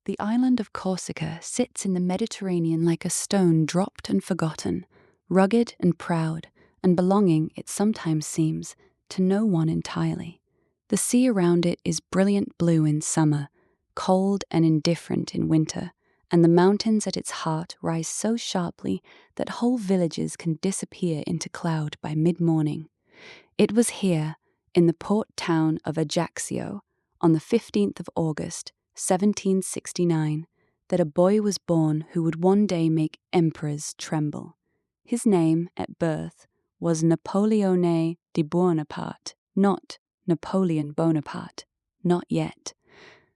The island of Corsica sits in the Mediterranean like a stone dropped and forgotten, rugged and proud, and belonging, it sometimes seems, to no one entirely. The sea around it is brilliant blue in summer, cold and indifferent in winter, and the mountains at its heart rise so sharply that whole villages can disappear into cloud by mid-morning. It was here, in the port town of Ajaccio, on the 15th of August, 1769, that a boy was born who would one day make emperors tremble. His name, at birth, was Napoleone di Buonaparte, not Napoleon Bonaparte, not yet.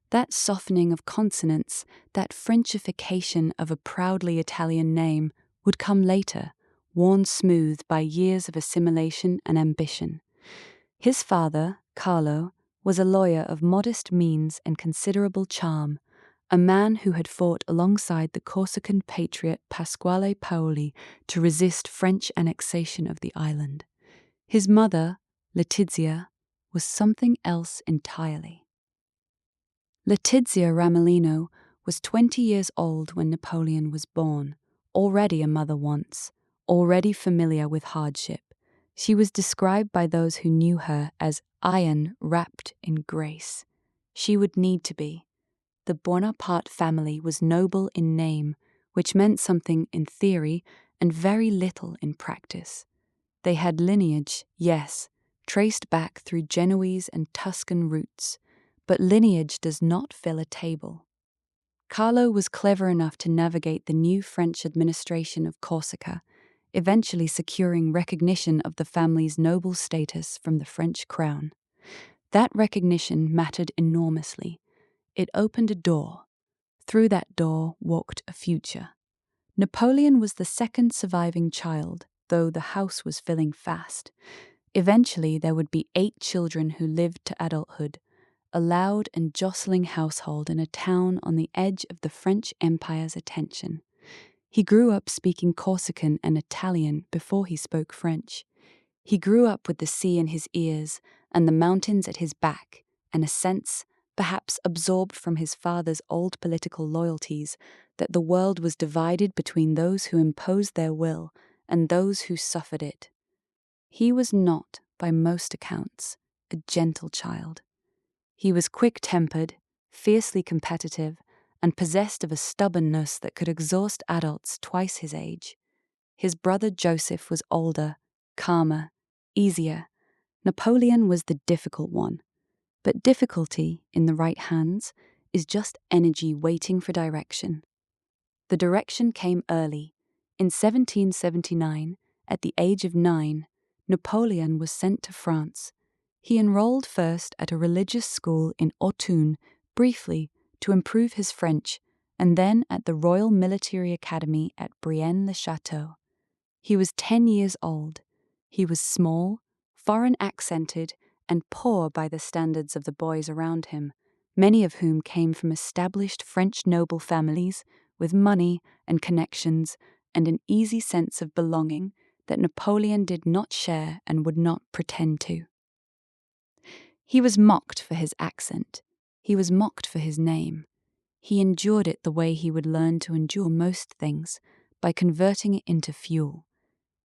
That softening of consonants, that Frenchification of a proudly Italian name, would come later, worn smooth by years of assimilation and ambition. His father, Carlo, was a lawyer of modest means and considerable charm, a man who had fought alongside the Corsican patriot Pasquale Paoli to resist French annexation of the island. His mother, Letizia, was something else entirely. Letizia Ramolino was 20 years old when Napoleon was born, already a mother once, already familiar with hardship. She was described by those who knew her as iron wrapped in grace. She would need to be. The Bonaparte family was noble in name, which meant something in theory and very little in practice. They had lineage, yes, traced back through Genoese and Tuscan roots, but lineage does not fill a table. Carlo was clever enough to navigate the new French administration of Corsica, eventually securing recognition of the family's noble status from the French crown. That recognition mattered enormously. It opened a door. Through that door walked a future. Napoleon was the second surviving child, though the house was filling fast. Eventually there would be 8 children who lived to adulthood, a loud and jostling household in a town on the edge of the French Empire's attention. He grew up speaking Corsican and Italian before he spoke French. He grew up with the sea in his ears and the mountains at his back, and a sense, perhaps absorbed from his father's old political loyalties, that the world was divided between those who imposed their will and those who suffered it. He was not, by most accounts, a gentle child. He was quick-tempered, fiercely competitive, and possessed of a stubbornness that could exhaust adults twice his age. His brother Joseph was older, calmer, easier. Napoleon was the difficult one. But difficulty, in the right hands, is just energy waiting for direction. The direction came early. In 1779, at the age of 9, Napoleon was sent to France. He enrolled first at a religious school in Autun, briefly, to improve his French, and then at the Royal Military Academy at Brienne-le-Château. He was 10 years old. He was small, foreign-accented, and poor by the standards of the boys around him, many of whom came from established French noble families with money and connections and an easy sense of belonging that Napoleon did not share and would not pretend to. He was mocked for his accent. He was mocked for his name. He endured it the way he would learn to endure most things, by converting it into fuel.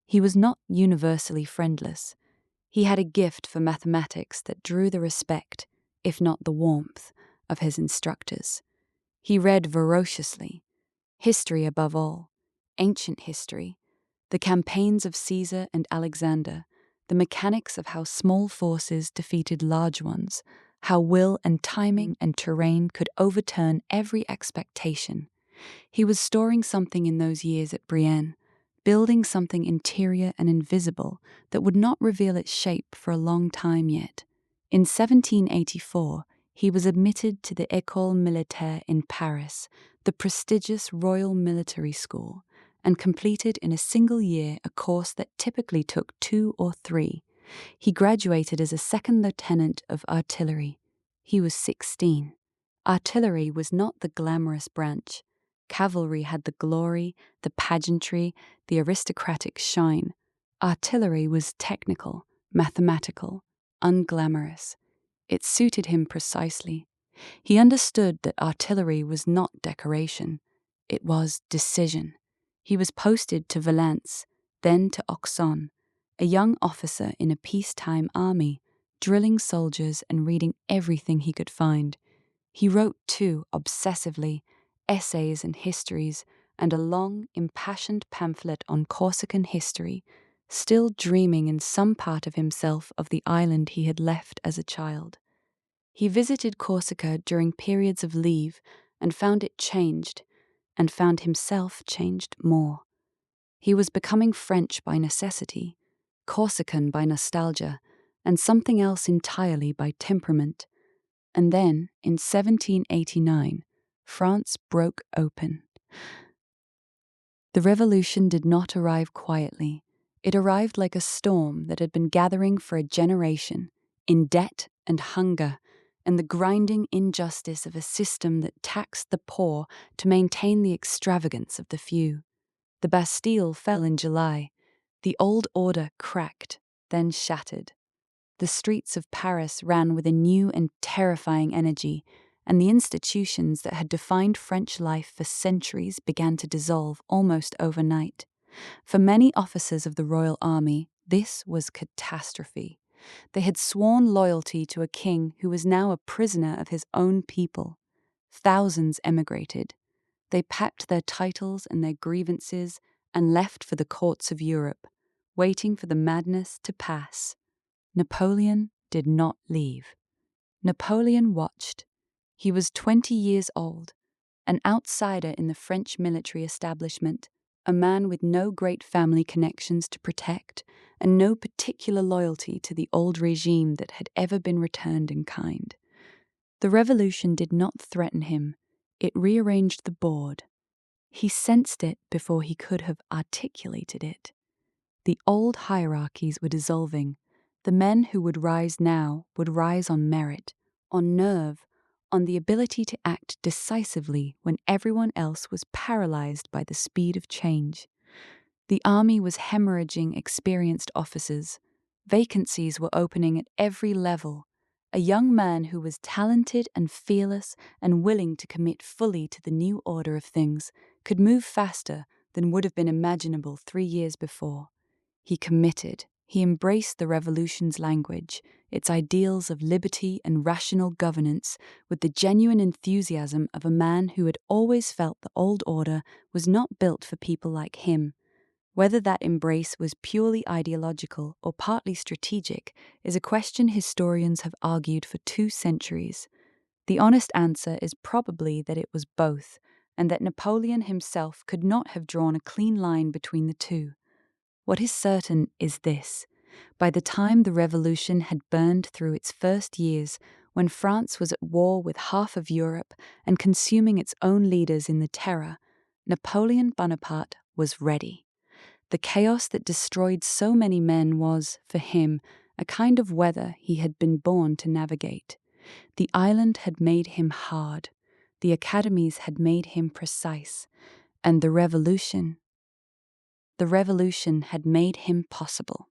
He was not universally friendless. He had a gift for mathematics that drew the respect, if not the warmth, of his instructors. He read voraciously, history above all, ancient history, the campaigns of Caesar and Alexander, the mechanics of how small forces defeated large ones, how will and timing and terrain could overturn every expectation. He was storing something in those years at Brienne, building something interior and invisible that would not reveal its shape for a long time yet. In 1784, he was admitted to the École Militaire in Paris, the prestigious Royal Military School, and completed in a single year a course that typically took 2 or 3. He graduated as a second lieutenant of artillery. He was 16. Artillery was not the glamorous branch. Cavalry had the glory, the pageantry, the aristocratic shine. Artillery was technical, mathematical, unglamorous. It suited him precisely. He understood that artillery was not decoration, it was decision. He was posted to Valence, then to Auxonne, a young officer in a peacetime army, drilling soldiers and reading everything he could find. He wrote, too, obsessively, essays and histories, and a long, impassioned pamphlet on Corsican history, still dreaming in some part of himself of the island he had left as a child. He visited Corsica during periods of leave and found it changed, and found himself changed more. He was becoming French by necessity, Corsican by nostalgia, and something else entirely by temperament. And then, in 1789, France broke open. The revolution did not arrive quietly. It arrived like a storm that had been gathering for a generation, in debt and hunger, and the grinding injustice of a system that taxed the poor to maintain the extravagance of the few. The Bastille fell in July. The old order cracked, then shattered. The streets of Paris ran with a new and terrifying energy, and the institutions that had defined French life for centuries began to dissolve almost overnight. For many officers of the royal army, this was catastrophe. They had sworn loyalty to a king who was now a prisoner of his own people. Thousands emigrated. They packed their titles and their grievances and left for the courts of Europe, waiting for the madness to pass. Napoleon did not leave. Napoleon watched. He was 20 years old, an outsider in the French military establishment, a man with no great family connections to protect and no particular loyalty to the old regime that had ever been returned in kind. The revolution did not threaten him. It rearranged the board. He sensed it before he could have articulated it. The old hierarchies were dissolving. The men who would rise now would rise on merit, on nerve, on the ability to act decisively when everyone else was paralyzed by the speed of change. The army was hemorrhaging experienced officers. Vacancies were opening at every level. A young man who was talented and fearless and willing to commit fully to the new order of things could move faster than would have been imaginable 3 years before. He committed. He embraced the revolution's language, its ideals of liberty and rational governance, with the genuine enthusiasm of a man who had always felt the old order was not built for people like him. Whether that embrace was purely ideological or partly strategic is a question historians have argued for 2 centuries. The honest answer is probably that it was both, and that Napoleon himself could not have drawn a clean line between the two. What is certain is this: by the time the revolution had burned through its first years, when France was at war with half of Europe and consuming its own leaders in the Terror, Napoleon Bonaparte was ready. The chaos that destroyed so many men was, for him, a kind of weather he had been born to navigate. The island had made him hard, the academies had made him precise, and the revolution had made him possible.